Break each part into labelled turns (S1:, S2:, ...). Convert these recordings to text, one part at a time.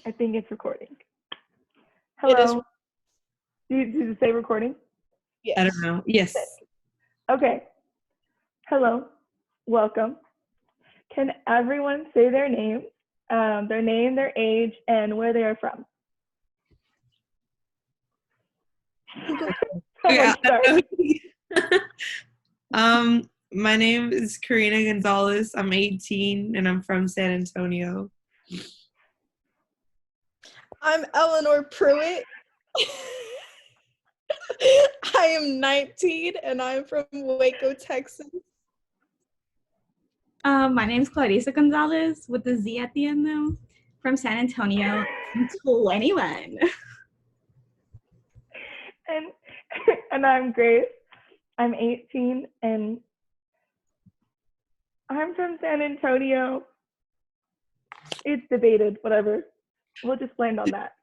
S1: I think it's recording.
S2: It is.
S1: Hello. Did you say recording?
S2: Yes.
S3: I don't know. Yes.
S1: Okay. Hello. Welcome. Can everyone say their name, their age, and where they are from? Someone start.
S3: My name is Karina Gonzalez. I'm 18 and I'm from San Antonio.
S2: I'm Eleanor Pruitt. I am 19 and I'm from Waco, Texas.
S4: My name's Clarissa Gonzalez with the Z at the end though, from San Antonio. I'm 21.
S1: And I'm Grace. I'm 18 and I'm from San Antonio. It's debated, whatever. We'll just land on that.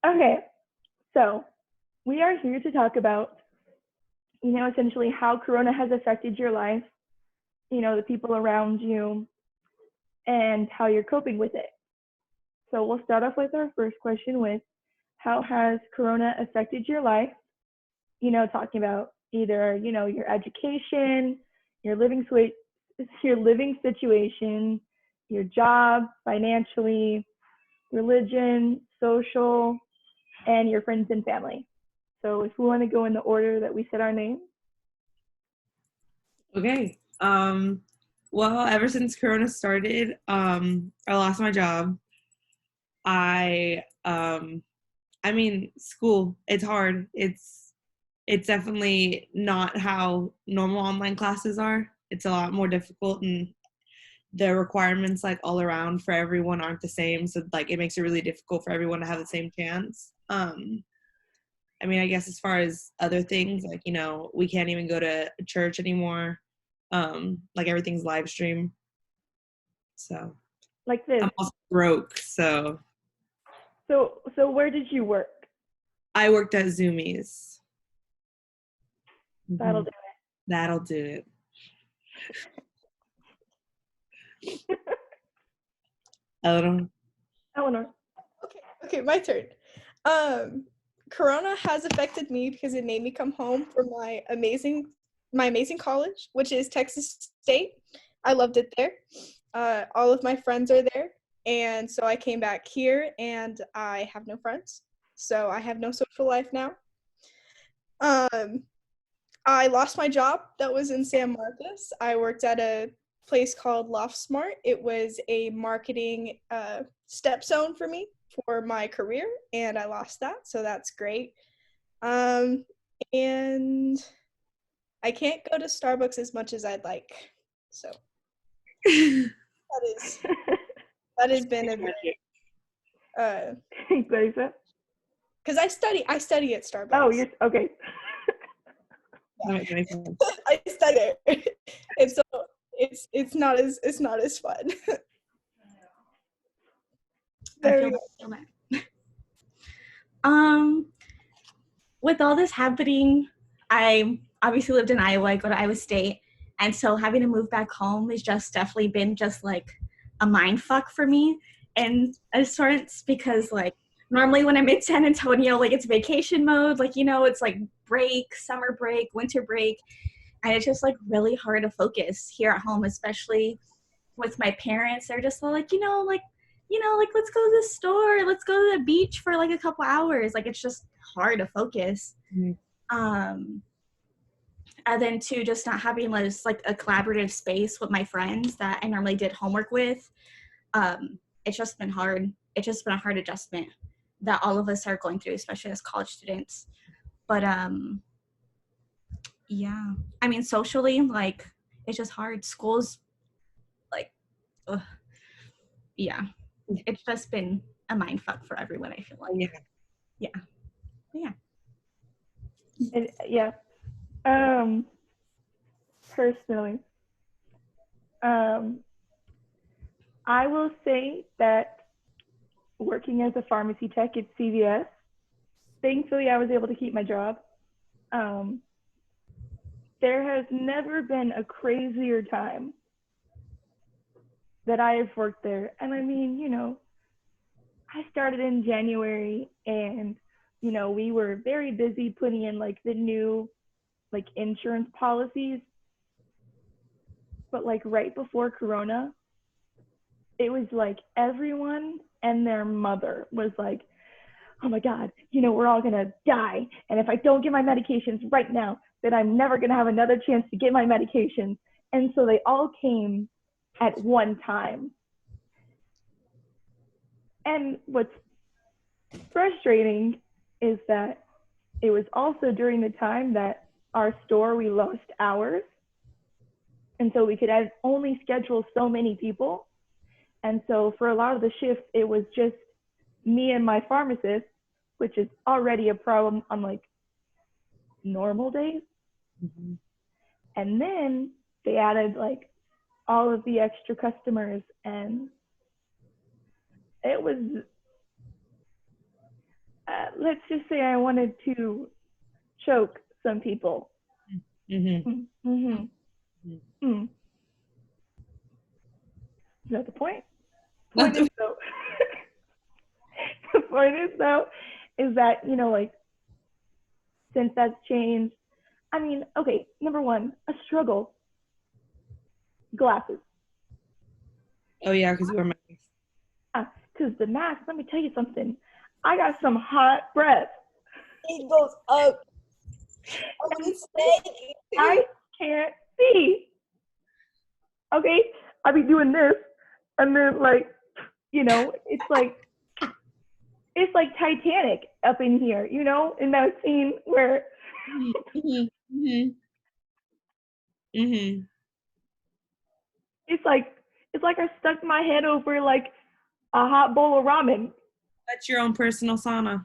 S1: Okay, so we are here to talk about, essentially how Corona has affected your life, the people around you, and how you're coping with it. So we'll start off with our first question with, how has Corona affected your life? Talking about either, your education, your living situation, your job, financially, religion, social, and your friends and family. So if we want to go in the order that we said our names.
S3: Okay. Well, ever since Corona started, I lost my job. School, it's hard. It's definitely not how normal online classes are. It's a lot more difficult, and the requirements all around for everyone aren't the same. So it makes it really difficult for everyone to have the same chance. I guess as far as other things, we can't even go to church anymore. Everything's live stream. So
S1: like this.
S3: I'm also broke, so
S1: where did you work?
S3: I worked at Zoomies.
S1: That'll do it.
S3: That'll do it. Eleanor.
S2: Okay, my turn. Corona has affected me because it made me come home from my amazing college, which is Texas State. I loved it there. All of my friends are there, and so I came back here, and I have no friends, so I have no social life now. I lost my job that was in San Marcos. I worked at a place called Loft Smart. It was a marketing stepstone for me for my career, and I lost that, so that's great. And I can't go to Starbucks as much as I'd like, so that has been a very because I study at Starbucks.
S1: Oh, you're okay.
S3: Yeah.
S2: I study there, and so it's not as fun.
S4: There we go. With all this happening, I obviously lived in Iowa. I go to Iowa State, and so having to move back home has just definitely been just a mind fuck for me, and a sorts because normally when I'm in San Antonio, it's vacation mode, it's break, summer break, winter break, and it's just really hard to focus here at home, especially with my parents. They're just all let's go to the store, let's go to the beach for a couple hours. It's just hard to focus. Mm-hmm. And then too, just not having a collaborative space with my friends that I normally did homework with. It's just been hard. It's just been a hard adjustment that all of us are going through, especially as college students. But yeah, socially, it's just hard. School's yeah, it's just been a mind fuck for everyone, I feel like. Yeah.
S1: And, yeah. Personally, I will say that working as a pharmacy tech at CVS, thankfully I was able to keep my job. There has never been a crazier time that I have worked there. And I started in January, and we were very busy putting in like the new like insurance policies, but like right before Corona, it was like everyone and their mother was like, oh my God, we're all gonna die. And if I don't get my medications right now, then I'm never gonna have another chance to get my medications. And so they all came at one time. And what's frustrating is that it was also during the time that our store, we lost hours. And so we could only schedule so many people. And so for a lot of the shifts, it was just me and my pharmacist, which is already a problem on like normal days.
S3: Mm-hmm.
S1: And then they added like all of the extra customers, and it was, let's just say I wanted to choke some people.
S3: Mm-hmm.
S1: Mm-hmm. Mm. Is that the point? The point is though, is that, like, since that's changed, I mean, okay, number one, a struggle. Glasses.
S3: Oh yeah, because you were my.
S1: Because the mask, let me tell you something. I got some hot breath.
S2: It goes up.
S1: I can't see. Okay, I be doing this, and then like, it's like Titanic up in here, in that scene where.
S3: Mm-hmm. Mm-hmm.
S1: It's like I stuck my head over like a hot bowl of ramen.
S3: That's your own personal sauna.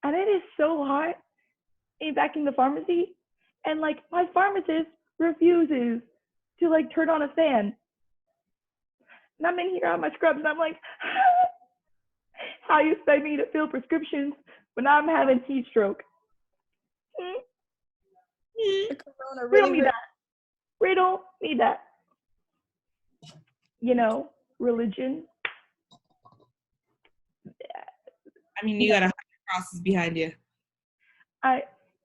S1: And it is so hot back in the pharmacy, and like my pharmacist refuses to like turn on a fan, and I'm in here on my scrubs, and I'm like, how you expect me to fill prescriptions when I'm having heat stroke?
S2: The corona
S1: We don't
S2: really
S1: need that. We don't need that. Religion.
S3: I mean, you got 100 crosses behind you.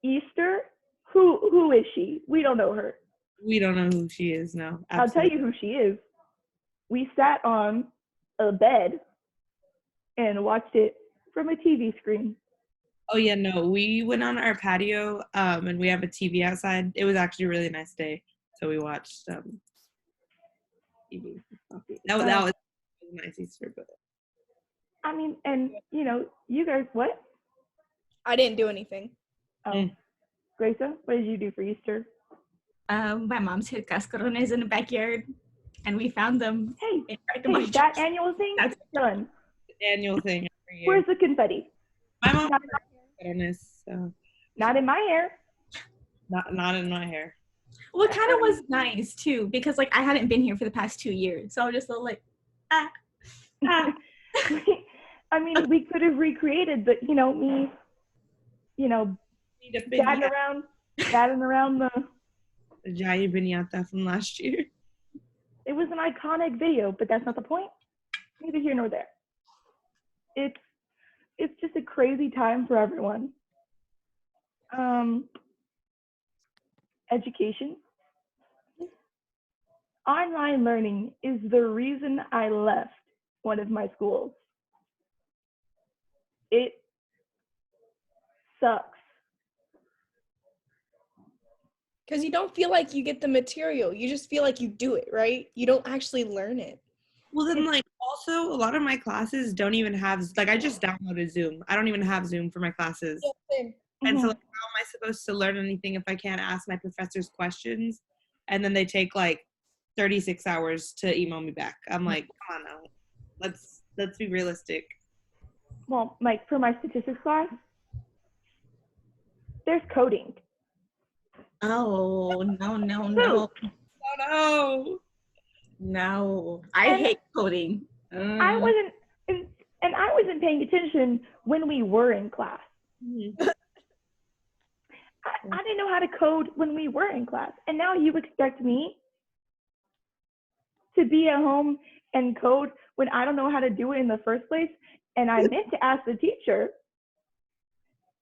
S1: Easter. Who is she? We don't know her.
S3: We don't know who she is now.
S1: I'll tell you who she is. We sat on a bed and watched it from a TV screen.
S3: Oh yeah, no, we went on our patio, and we have a TV outside. It was actually a really nice day, so we watched TV. That was a nice Easter, but
S1: I mean, and you guys, what?
S2: I didn't do anything.
S1: Oh, Gracia, what did you do for Easter?
S4: My mom's hid cascarones in the backyard, and we found them.
S1: Hey, that annual thing?
S4: That's
S1: done.
S3: The annual thing every year.
S1: Where's the confetti?
S3: My mom so.
S1: Not in my hair.
S3: Not in my hair.
S4: Well, it kind of was nice too, because like I hadn't been here for the past 2 years, so I was just like, ah.
S1: I mean, we could have recreated, but me, batting around the
S3: Jaya Piñata from last year.
S1: It was an iconic video, but that's not the point. Neither here nor there. It's just a crazy time for everyone. Education. Online learning is the reason I left one of my schools. It sucks.
S2: Because you don't feel like you get the material. You just feel like you do it, right? You don't actually learn it.
S3: Well, then, like, also, a lot of my classes don't even have, like, I just downloaded Zoom. I don't even have Zoom for my classes.
S2: Yeah, same.
S3: And so, like, how am I supposed to learn anything if I can't ask my professors questions? And then they take, like, 36 hours to email me back. I'm like, come on now. Let's be realistic.
S1: Well, like, for my statistics class, there's coding.
S4: Oh, no.
S3: Oh,
S4: No. I hate coding.
S1: I wasn't paying attention when we were in class.
S3: Mm-hmm.
S1: I didn't know how to code when we were in class. And now you expect me to be at home and code when I don't know how to do it in the first place. And I meant to ask the teacher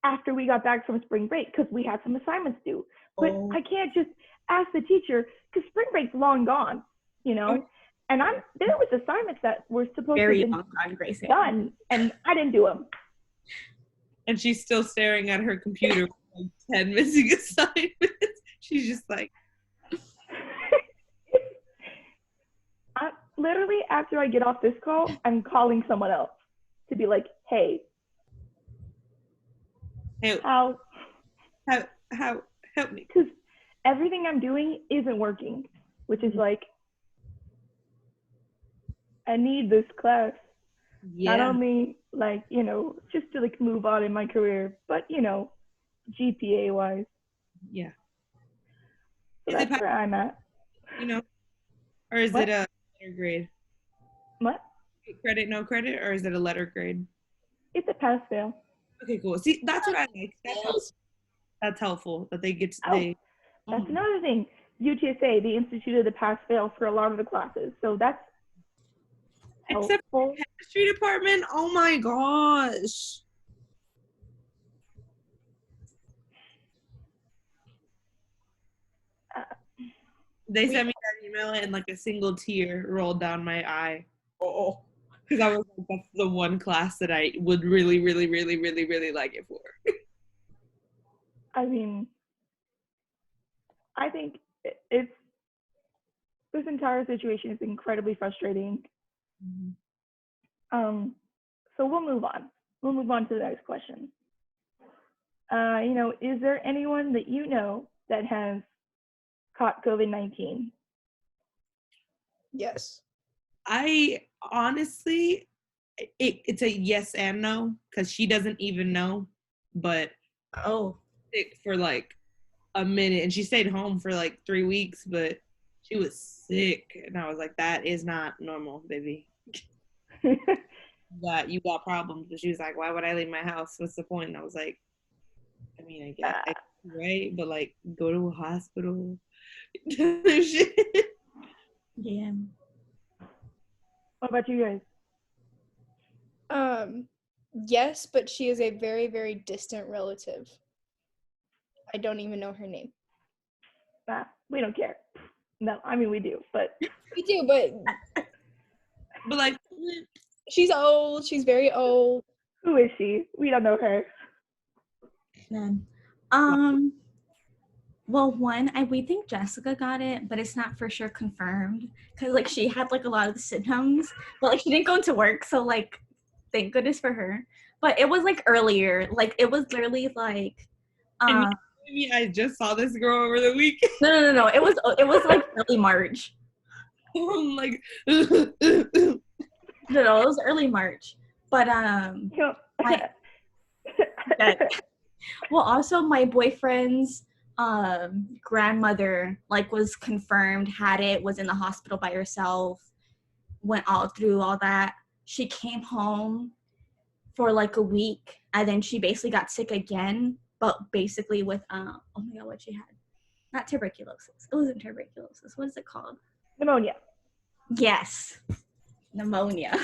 S1: after we got back from spring break because we had some assignments due. But I can't just ask the teacher because spring break's long gone, you know? And there was assignments that were supposed
S4: Very
S1: to be
S4: long gone, Gracie.
S1: done, and I didn't do them.
S3: And she's still staring at her computer with like 10 missing assignments. She's just like,
S1: Literally, after I get off this call, I'm calling someone else to be like, hey, how,
S3: help me.
S1: because everything I'm doing isn't working, which is like, I need this class.
S3: Yeah.
S1: Not only like, you know, just to like move on in my career, but you know, GPA wise.
S3: Yeah.
S1: So that's where I'm at.
S3: You know, or is
S1: What?
S3: it a letter grade?
S1: What?
S3: Credit, no credit, or is it a letter grade?
S1: It's a pass fail.
S3: Okay, cool. See, that's what I like. That's helpful that they get to,
S1: Oh, that's another thing. UTSA, they instituted the pass fail for a lot of the classes. So that's
S3: except
S1: helpful.
S3: chemistry department. Oh my gosh. They sent me that email and like a single tear rolled down my eye.
S2: Oh.
S3: Because I was like, that's the one class that I would really, really, really, really, really like it for.
S1: I mean, I think it's this entire situation is incredibly frustrating. So we'll move on. We'll move on to the next question. You know, is there anyone that you know that has caught COVID-19?
S2: Yes.
S3: I honestly, it's a yes and no because she doesn't even know, but sick for like a minute and she stayed home for like 3 weeks, but she was sick and I was like, that is not normal, baby. You got problems. And she was like, why would I leave my house? What's the point? And I was like, I mean, I guess right, but like go to a hospital.
S4: Yeah.
S1: What about you guys?
S2: Yes, but she is a very, very distant relative. I don't even know her name.
S1: We don't care. No, I mean we do, but
S2: We do, but
S3: like
S2: she's old. She's very old.
S1: who is she? We don't know her.
S4: None. Well, we think Jessica got it, but it's not for sure confirmed because like she had like a lot of the symptoms, but like she didn't go into work, so like thank goodness for her. But it was like earlier, like it was literally like
S3: I just saw this girl over the weekend.
S4: No. It was like early March.
S3: I'm like
S4: No, it was early March. But well, also my boyfriend's grandmother like was confirmed, had it, was in the hospital by herself, went all through all that. She came home for like a week and then she basically got sick again, but basically with oh my god, what she had? Not tuberculosis. It wasn't tuberculosis. What is it called?
S1: Pneumonia.
S4: Yes. Pneumonia.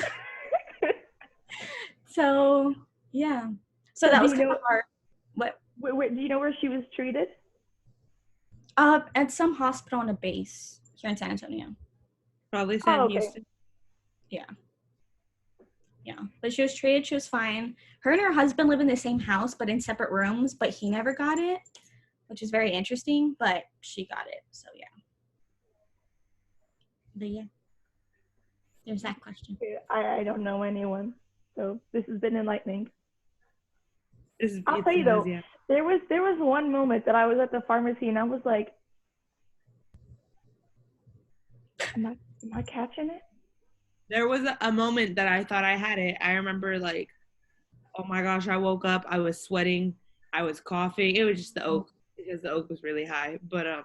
S4: So yeah. So that was kind of hard. What?
S1: Do you know where she was treated?
S4: At some hospital on a base here in San Antonio.
S3: Probably San
S1: okay.
S3: Houston.
S4: Yeah, but she was treated. She was fine. Her and her husband live in the same house, but in separate rooms. But he never got it, which is very interesting. But she got it, so yeah. But yeah, there's that question.
S1: I don't know anyone, so this has been enlightening. I'll tell you though, there was one moment that I was at the pharmacy and I was like, am I catching it?
S3: There was a moment that I thought I had it. I remember like, oh my gosh, I woke up, I was sweating, I was coughing. It was just the oak because the oak was really high. But I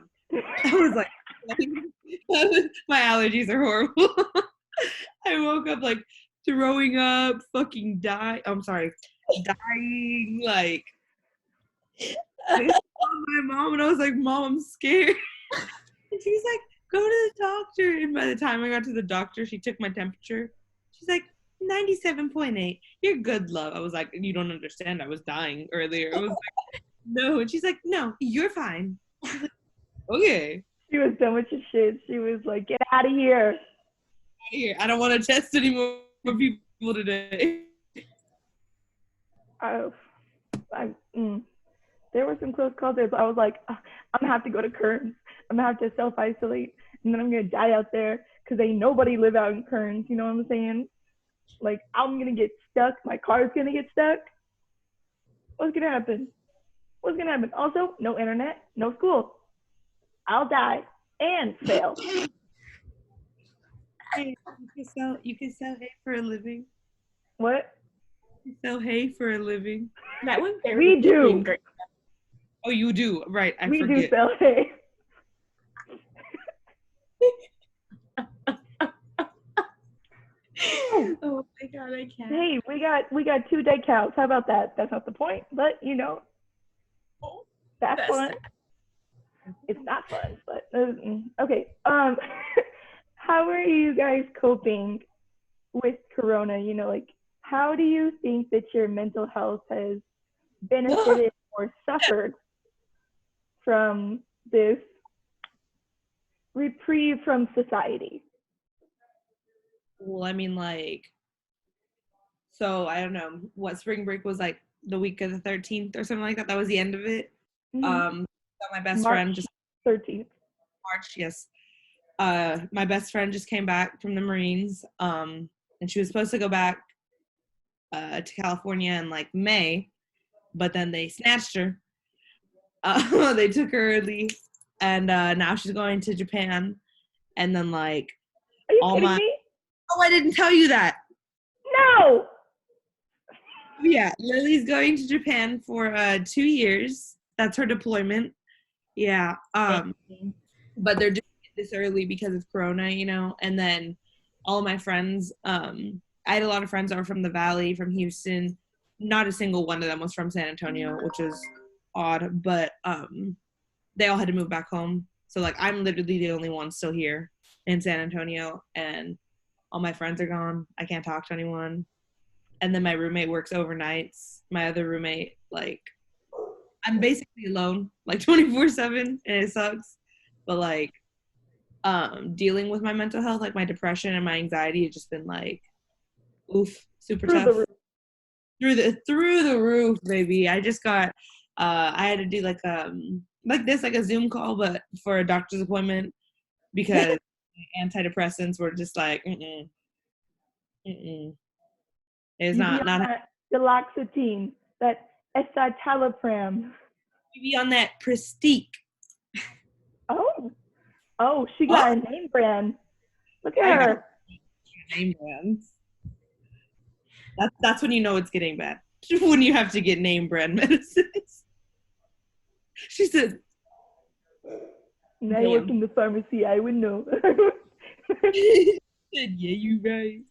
S3: was like, my allergies are horrible. I woke up like throwing up, fucking dying, like I called my mom and I was like, Mom, I'm scared. And she was like, go to the doctor. And by the time I got to the doctor, she took my temperature. She's like, 97.8. You're good, love. I was like, you don't understand. I was dying earlier. I was like, no. And she's like, no, you're fine. I was like, okay.
S1: She was done with your shit. She was like, get out of here.
S3: Here, I don't want to test any more people today.
S1: Oh, there were some close calls there, but I was like, I'm gonna have to go to Kearns. I'm gonna have to self-isolate, and then I'm gonna die out there because ain't nobody live out in Kearns. You know what I'm saying? Like, I'm gonna get stuck. My car's gonna get stuck. What's gonna happen? What's gonna happen? Also, no internet, no school. I'll die and fail.
S3: Hey, you can sell hay for a living.
S1: What?
S3: You sell hay for a living.
S4: That was
S1: We do.
S4: great.
S3: Oh, you do, right? I
S1: We
S3: forget.
S1: do sell hay.
S4: Oh my god, I can't.
S1: Hey, we got 2 dead cows. How about that? That's not the point, but you know, that's
S4: That's
S1: fun. It's not fun, but okay. How are you guys coping with Corona? You know, like, how do you think that your mental health has benefited or suffered from this reprieve from society?
S3: Well, I mean, like, so I don't know what spring break was like the week of the 13th or something like that. That was the end of it.
S1: Mm-hmm.
S3: So my best
S1: March
S3: friend just
S1: 13th.
S3: March, yes. My best friend just came back from the Marines. And she was supposed to go back to California in like May, but then they snatched her. They took her early, and now she's going to Japan. And then like
S1: Are you
S3: all
S1: kidding
S3: my
S1: me?
S3: oh, I didn't tell you that.
S1: No.
S3: Yeah, Lily's going to Japan for 2 years. That's her deployment. Yeah. But they're doing it this early because of Corona, you know. And then all my friends, I had a lot of friends that were from the Valley, from Houston. Not a single one of them was from San Antonio, which is odd. But they all had to move back home. So like I'm literally the only one still here in San Antonio, and all my friends are gone. I can't talk to anyone. And then my roommate works overnights. My other roommate, like, I'm basically alone, like 24/7, and it sucks. But like, dealing with my mental health, like my depression and my anxiety, has just been like, oof, super
S1: Through
S3: tough.
S1: the roof.
S3: Through the roof, baby. I just got, I had to do like a Zoom call, but for a doctor's appointment because antidepressants were just like, it's
S1: You
S3: not
S1: be on that Deloxetine, that escitalopram.
S3: be on that Prestique.
S1: Oh, she got a name brand. Look at
S3: I got
S1: her.
S3: name brands. That's when you know it's getting bad. When you have to get name brand medicines. She said,
S1: Now you work in the pharmacy, I would know.
S3: yeah, you guys.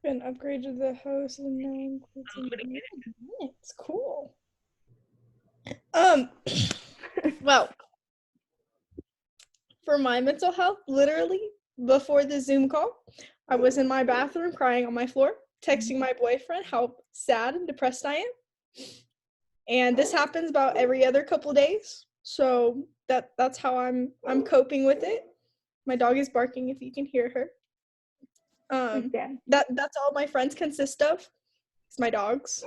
S2: Been upgraded the host and now includes it's cool. Well, for my mental health, literally before the Zoom call, I was in my bathroom crying on my floor, texting my boyfriend how sad and depressed I am. And this happens about every other couple days. So that's how I'm coping with it. My dog is barking if you can hear her. That's all my friends consist of. It's my dogs.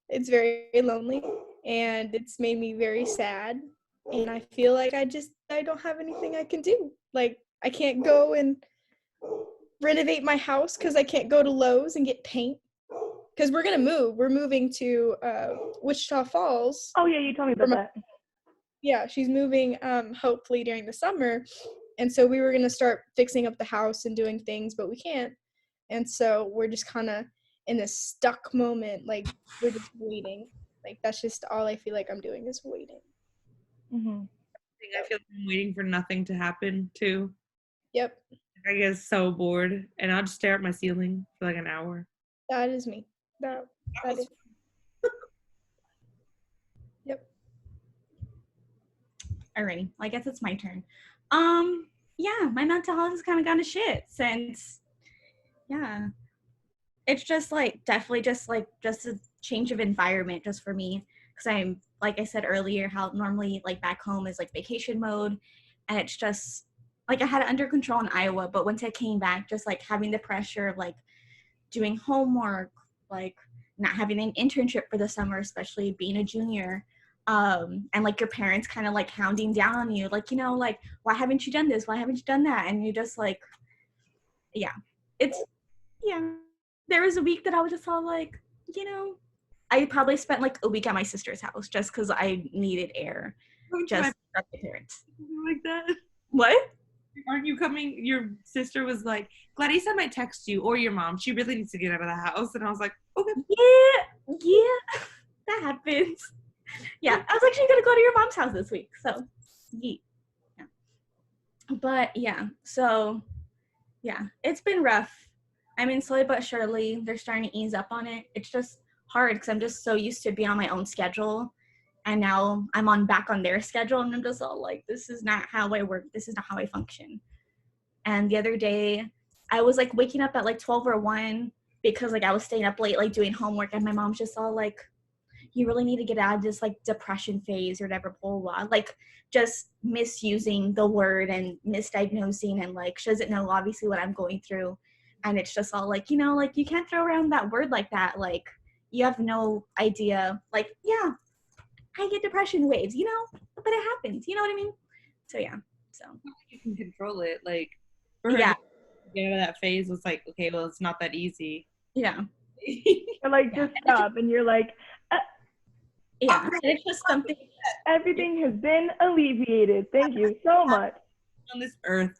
S2: It's very lonely and it's made me very sad. And I feel like I don't have anything I can do. Like I can't go and renovate my house because I can't go to Lowe's and get paint. Because we're gonna move. We're moving to Wichita Falls.
S1: Oh yeah, you told me about that.
S2: Yeah, she's moving hopefully during the summer. And so we were gonna start fixing up the house and doing things, but we can't. And so we're just kind of in this stuck moment, like we're just waiting. Like that's just all I feel like I'm doing is waiting.
S1: Mm-hmm.
S3: I feel like I'm waiting for nothing to happen too.
S2: Yep.
S3: I get so bored, and I'll just stare at my ceiling for like an hour.
S2: That is me. That is. Yep.
S4: Alrighty, well, I guess it's my turn. Yeah, my mental health has kind of gone to shit since, yeah. It's just like definitely just a change of environment just for me, because I'm, like I said earlier, how normally like back home is like vacation mode, and it's just like I had it under control in Iowa, but once I came back, just like having the pressure of like doing homework, like not having an internship for the summer, especially being a junior, and like your parents kind of like hounding down on you, like, like, why haven't you done this, why haven't you done that, and you just like, yeah, it's, yeah, there was a week that I was just all like, I probably spent like a week at my sister's house just because I needed air, just from my parents.
S3: Like that.
S4: What?
S3: Aren't you coming? Your sister was like, Gladys, I might text you, or your mom. She really needs to get out of the house. And I was like, okay.
S4: Yeah, that happens. Yeah, I was actually gonna go to your mom's house this week, so yeah. But yeah, so yeah, it's been rough. I mean, slowly but surely, they're starting to ease up on it. It's just hard because I'm just so used to being on my own schedule, and now I'm back on their schedule, and I'm just all like, this is not how I work. This is not how I function. And the other day, I was like waking up at like 12 or 1 because like I was staying up late, like doing homework, and my mom's just all like, you really need to get out of this like depression phase or whatever, blah, blah, blah. Like just misusing the word and misdiagnosing, and like she doesn't know obviously what I'm going through. And it's just all like, like you can't throw around that word like that. Like you have no idea. Like, yeah, I get depression waves, but it happens. You know what I mean? So yeah. So
S3: you can control it. Like for her to get out of that phase was like, okay, well, it's not that easy.
S4: Yeah.
S1: Or like just stop, and you're like,
S4: yeah. And it's just something.
S1: Everything has been alleviated. Thank you so much.
S3: On this earth.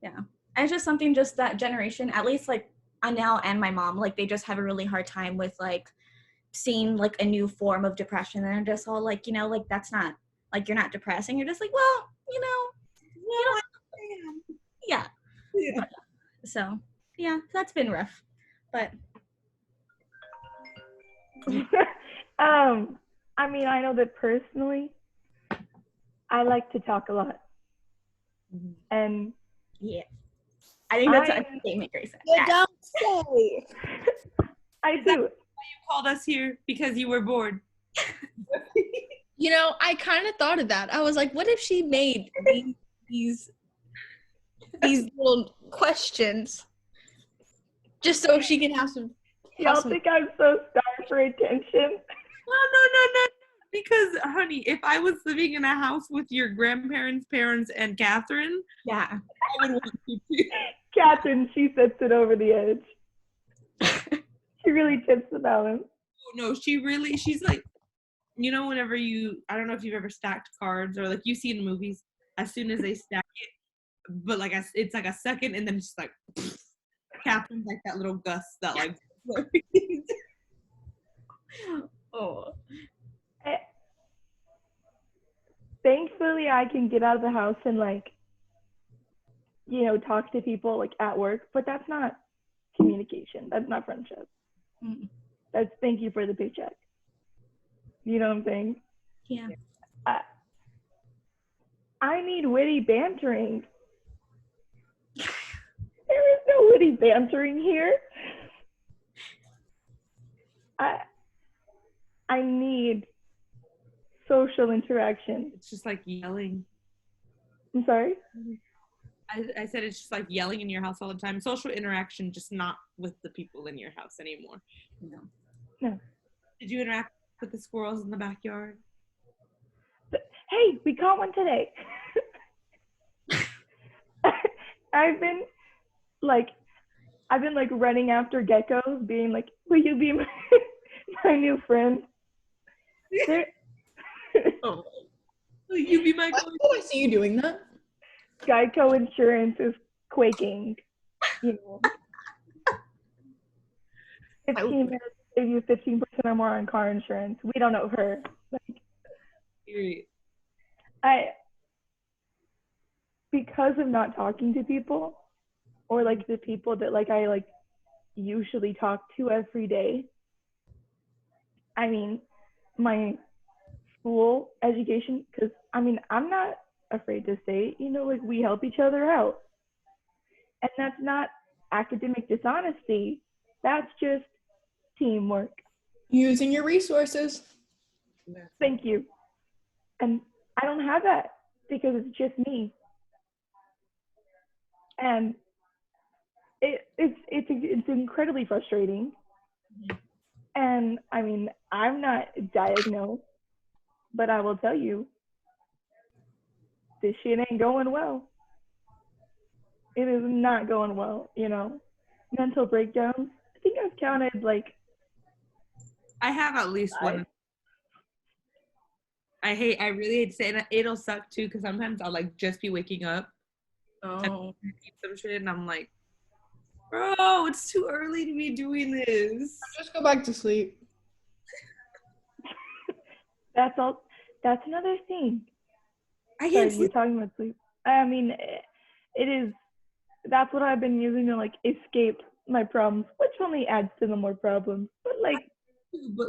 S4: Yeah. And it's just something, just that generation, at least like Anel and my mom, like they just have a really hard time with like seeing like a new form of depression, and they're just all like, like that's not, like you're not depressed, and you're just like, well, yeah. So yeah, that's been rough, but
S1: I mean, I know that personally, I like to talk a lot, and
S4: yeah, I think that's a statement, Grayson.
S2: You don't say.
S1: I do.
S3: You called us here because you were bored.
S2: I kind of thought of that. I was like, what if she made these little questions just so she can have some.
S1: Y'all think I'm so starved for attention?
S3: No. Because, honey, if I was living in a house with your grandparents, parents, and Catherine,
S4: yeah,
S3: I would want you to.
S1: Catherine, she sets it over the edge. She really tips the balance.
S3: No, she's like, whenever I don't know if you've ever stacked cards or like you see in movies, as soon as they stack it, but like it's like a second and then just like, Catherine's like that little gust that like.
S4: oh.
S1: Thankfully, I can get out of the house and like, talk to people like at work, but that's not communication. That's not friendship.
S4: Mm.
S1: That's thank you for the paycheck. You know what I'm saying?
S4: Yeah.
S1: I need witty bantering. There is no witty bantering here. I need social interaction.
S3: It's just like yelling.
S1: I'm sorry?
S3: I said it's just like yelling in your house all the time. Social interaction, just not with the people in your house anymore.
S1: No.
S3: Did you interact with the squirrels in the backyard?
S1: Hey, we caught one today. I've been like running after geckos, being like, will you be my new friend?
S3: Oh. Will you be my
S2: Why did I see you doing that?
S1: Geico insurance is quaking. 15 minutes save you 15% or more on car insurance. We don't know her. Because of not talking to people, or like the people that like I like usually talk to every day. I mean, my school education, because I mean, I'm not afraid to say, like we help each other out. And that's not academic dishonesty. That's just teamwork.
S2: Using your resources.
S1: Thank you. And I don't have that because it's just me. And it's incredibly frustrating. And I mean, I'm not diagnosed, but I will tell you, this shit ain't going well. It is not going well, Mental breakdowns. I think I've counted like
S3: I have at least one. I really hate to say it. It'll suck too, because sometimes I'll like just be waking up
S4: Oh.
S3: some shit and I'm like, bro, it's too early to be doing this.
S2: Just go back to sleep.
S1: That's all. That's another thing.
S3: I
S1: Sorry,
S3: can't
S1: you're
S3: sleep.
S1: talking about sleep. I mean, it is. That's what I've been using to like escape my problems, which only adds to the more problems.
S3: But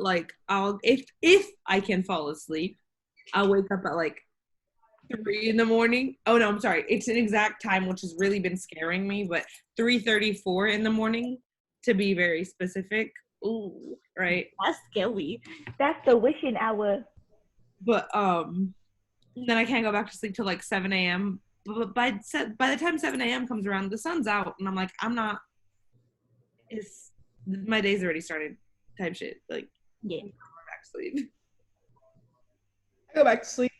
S3: like I'll if I can fall asleep, I'll wake up at like 3 in the morning. Oh no, I'm sorry. It's an exact time, which has really been scaring me, but 3:34 in the morning to be very specific. Ooh, right.
S4: That's scary.
S1: That's the wishing hour.
S3: But then I can't go back to sleep till like 7 a.m. But by the time 7 a.m. comes around, the sun's out, and I'm like, I'm not. It's my day's already started. Type shit. Like,
S4: Yeah.
S3: I'm back to sleep.
S2: Go back to sleep.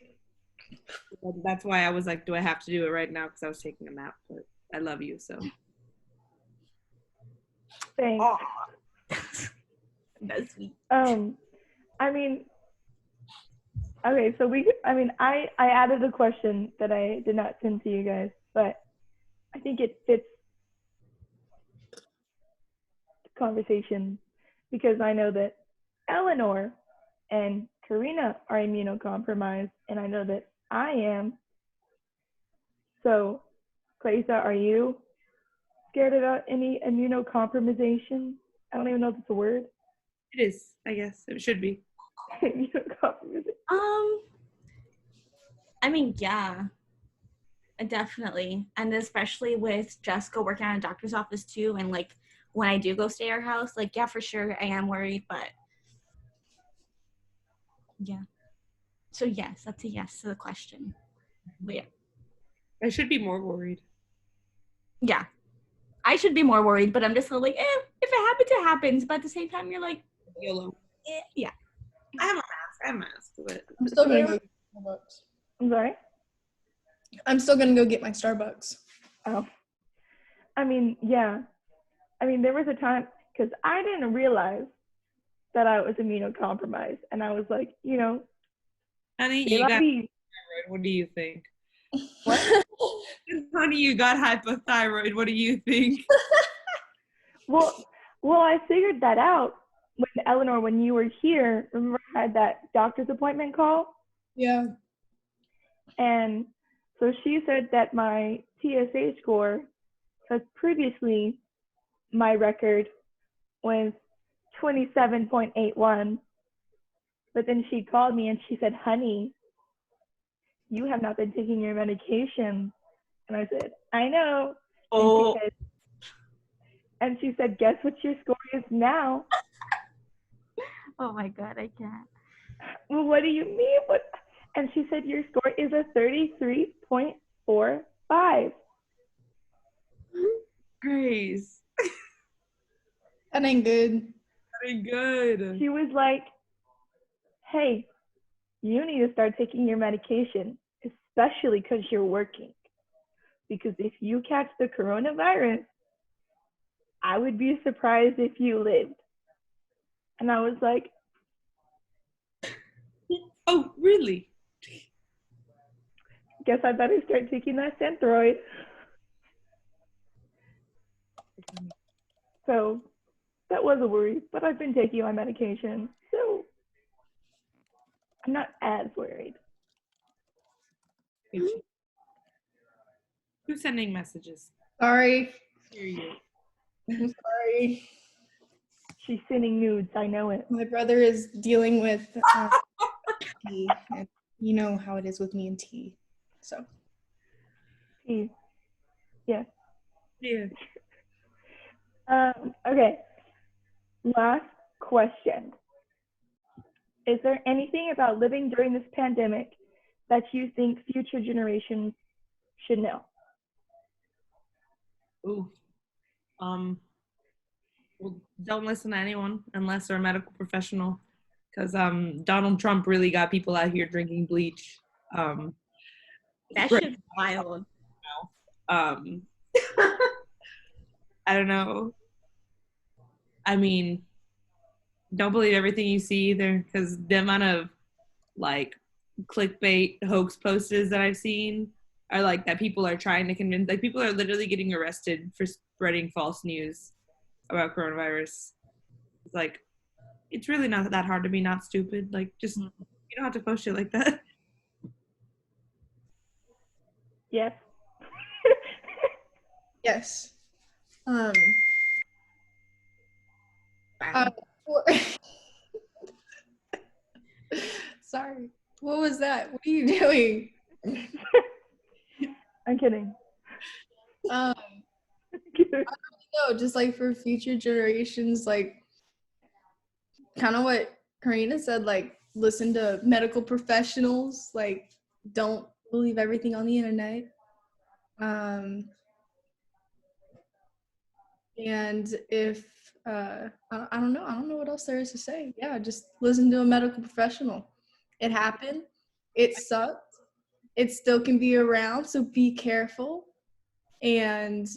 S3: That's why I was like, do I have to do it right now? Because I was taking a nap. But I love you, so.
S1: Thanks.
S4: That's sweet.
S1: I mean, okay, so I added a question that I did not send to you guys, but I think it fits the conversation because I know that Eleanor and Karina are immunocompromised, and I know that I am. So, Clarissa, are you scared about any immunocompromisation? I don't even know if it's a word.
S3: It is, I guess. It should be.
S1: Immunocompromisation.
S4: I mean, yeah, definitely. And especially with Jessica working at a doctor's office too. And like when I do go stay at her house, like, yeah, for sure, I am worried, but yeah. So yes, that's a yes to the question. But yeah.
S3: I should be more worried.
S4: Yeah. I should be more worried, but I'm just like, if it happens, it happens. But at the same time, you're like,
S3: YOLO.
S4: yeah.
S3: I have a mask, but
S2: I'm still gonna go get Starbucks.
S1: I'm sorry?
S2: I'm still gonna go get my Starbucks.
S1: Oh. I mean, yeah. I mean, there was a time, because I didn't realize that I was immunocompromised. And I was like,
S3: honey,
S1: say
S3: you
S1: la
S3: got
S1: vie.
S3: hypothyroid. What do you think?
S1: What?
S3: Honey, you got hypothyroid. What do you think?
S1: Well, I figured that out when Eleanor, when you were here. Remember, I had that doctor's appointment call,
S2: Yeah.
S1: and so she said that my TSA score, because previously my record was 27.81, but then she called me and she said, "Honey, you have not been taking your medication." And I said, "I know."
S4: Oh.
S1: And she said, "Guess what your score is now?"
S4: Oh my God, I can't.
S1: Well, what do you mean? What? And she said, "Your score is a 33.45.
S3: Grace.
S2: That ain't good.
S3: Very good.
S1: She was like, "Hey, you need to start taking your medication, especially because you're working. Because if you catch the coronavirus, I would be surprised if you lived." And I was like,
S3: Oh, really?
S1: "Guess I better start taking that Synthroid." So that was a worry, but I've been taking my medication, so I'm not as worried.
S3: Who's sending messages?
S2: Sorry.
S3: Hear you.
S2: I'm sorry.
S1: She's sending nudes, I know it.
S2: My brother is dealing with tea, and you know how it is with me and tea. So
S1: Tea. Yes.
S3: Yeah.
S1: Okay. Last question. Is there anything about living during this pandemic that you think future generations should know?
S3: Ooh. Well, don't listen to anyone unless they're a medical professional, because Donald Trump really got people out here drinking bleach.
S4: That
S3: Spread-
S4: shit's wild.
S3: um, I don't know. I mean, don't believe everything you see either, because the amount of like clickbait hoax posters that I've seen are like that people are trying to convince, like people are literally getting arrested for spreading false news about coronavirus. It's like, it's really not that hard to be not stupid. Like, just, you don't have to post shit like that.
S1: Yes.
S2: yes.
S4: Wow.
S2: Sorry. What was that? What are you doing?
S1: I'm kidding.
S2: No, just like for future generations, like kind of what Karina said, like listen to medical professionals, like don't believe everything on the internet. And if I don't know what else there is to say. Yeah, just listen to a medical professional. It happened. It sucked. It still can be around, so be careful. And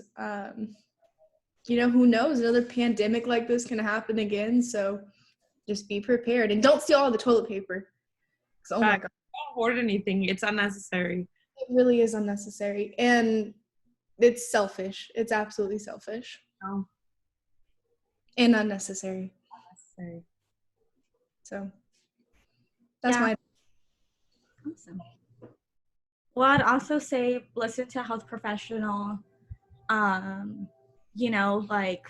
S2: who knows? Another pandemic like this can happen again. So just be prepared and don't steal all the toilet paper. Oh my god,
S3: Don't hoard anything. It's unnecessary.
S2: it really is unnecessary, and it's selfish. It's absolutely selfish
S3: No,
S2: and unnecessary.
S3: unnecessary.
S2: So that's
S4: Yeah.
S2: my.
S4: Awesome. Well, I'd also say listen to a health professional. Like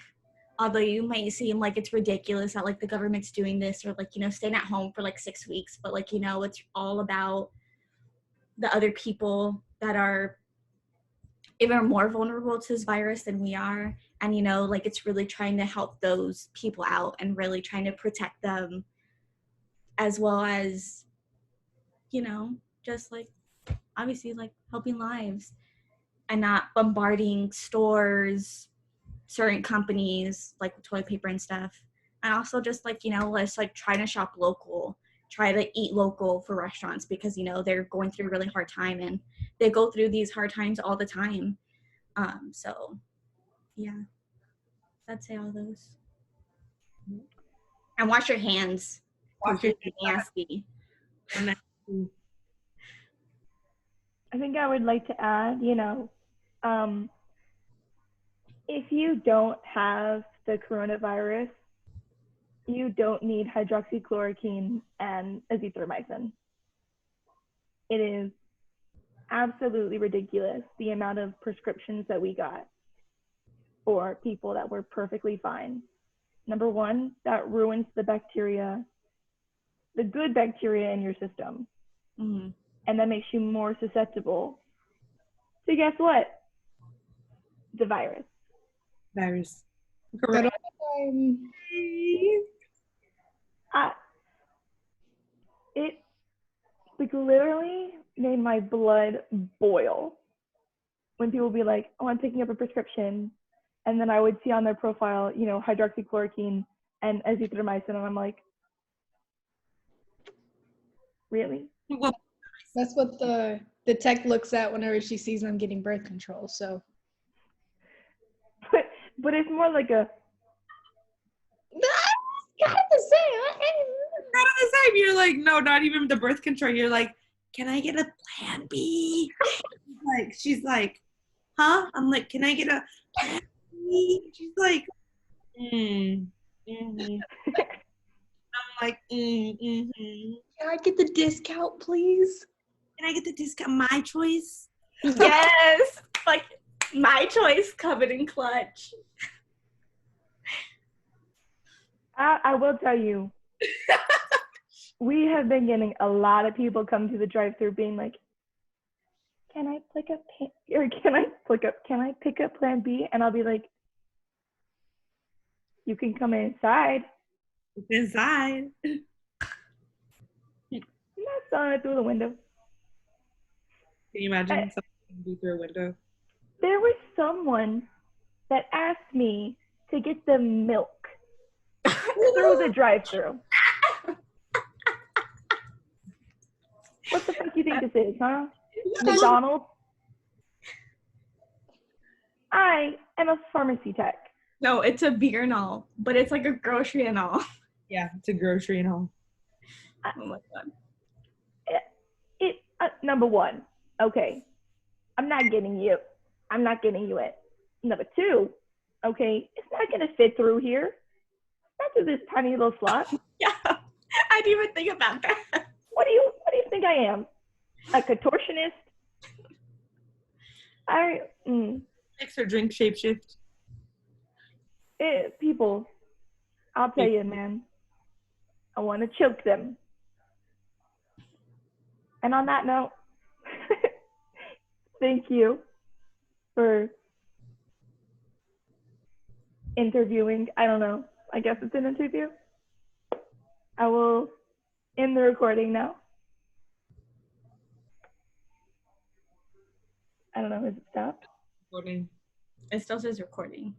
S4: although you might seem like it's ridiculous that like the government's doing this or like, staying at home for like 6 weeks, but like, it's all about the other people that are even more vulnerable to this virus than we are. And, like it's really trying to help those people out and really trying to protect them as well as, just like obviously like helping lives and not bombarding stores, certain companies like toilet paper and stuff. And also just like, let's like try to shop local, try to eat local for restaurants because, they're going through a really hard time and they go through these hard times all the time. So yeah, I'd say all those. And wash your hands.
S3: Wash your
S4: It's nasty.
S3: hands.
S1: I think I would like to add, if you don't have the coronavirus, you don't need hydroxychloroquine and azithromycin. It is absolutely ridiculous the amount of prescriptions that we got for people that were perfectly fine. Number one, that ruins the bacteria, the good bacteria in your system.
S4: Mm-hmm.
S1: And that makes you more susceptible to guess what? The virus.
S3: Virus.
S1: It like literally made my blood boil when people would be like, oh, I'm picking up a prescription. And then I would see on their profile, hydroxychloroquine and azithromycin. And I'm like, really?
S3: Well,
S2: That's what the tech looks at whenever she sees them getting birth control. So,
S1: but it's more like a.
S3: not the same. You're like, no, not even the birth control. You're like, can I get a plan B? Like, she's like, huh? I'm like, can I get a plan B? She's like, mm. Mm-hmm. I'm like, mm-hmm.
S2: can I get the discount, please?
S3: Can I get the discount? My choice?
S4: Yes, like my choice covered in clutch.
S1: I will tell you, we have been getting a lot of people come to the drive-thru being like, can I pick up plan B? And I'll be like, you can come inside.
S3: It's inside.
S1: I'm not selling it through the window.
S3: Can you imagine something do through a window?
S1: There was someone that asked me to get the milk through the drive-thru. What the fuck do you think this is, huh? McDonald's? I am a pharmacy tech.
S4: No, it's a beer and all, but it's like a grocery and all.
S3: Yeah, it's a grocery and all.
S4: Oh my god.
S1: Number one, okay, I'm not getting you it. Number two, okay, it's not gonna fit through here. Not through this tiny little slot.
S4: Yeah, I didn't even think about that.
S1: What do you think I am? A contortionist?
S3: Makes her drink shapeshift.
S1: People, I'll tell you, man, I want to choke them. And on that note, thank you for interviewing. I don't know. I guess it's an interview. I will end the recording now. I don't know. Is it stopped?
S3: Recording.
S4: It still says recording.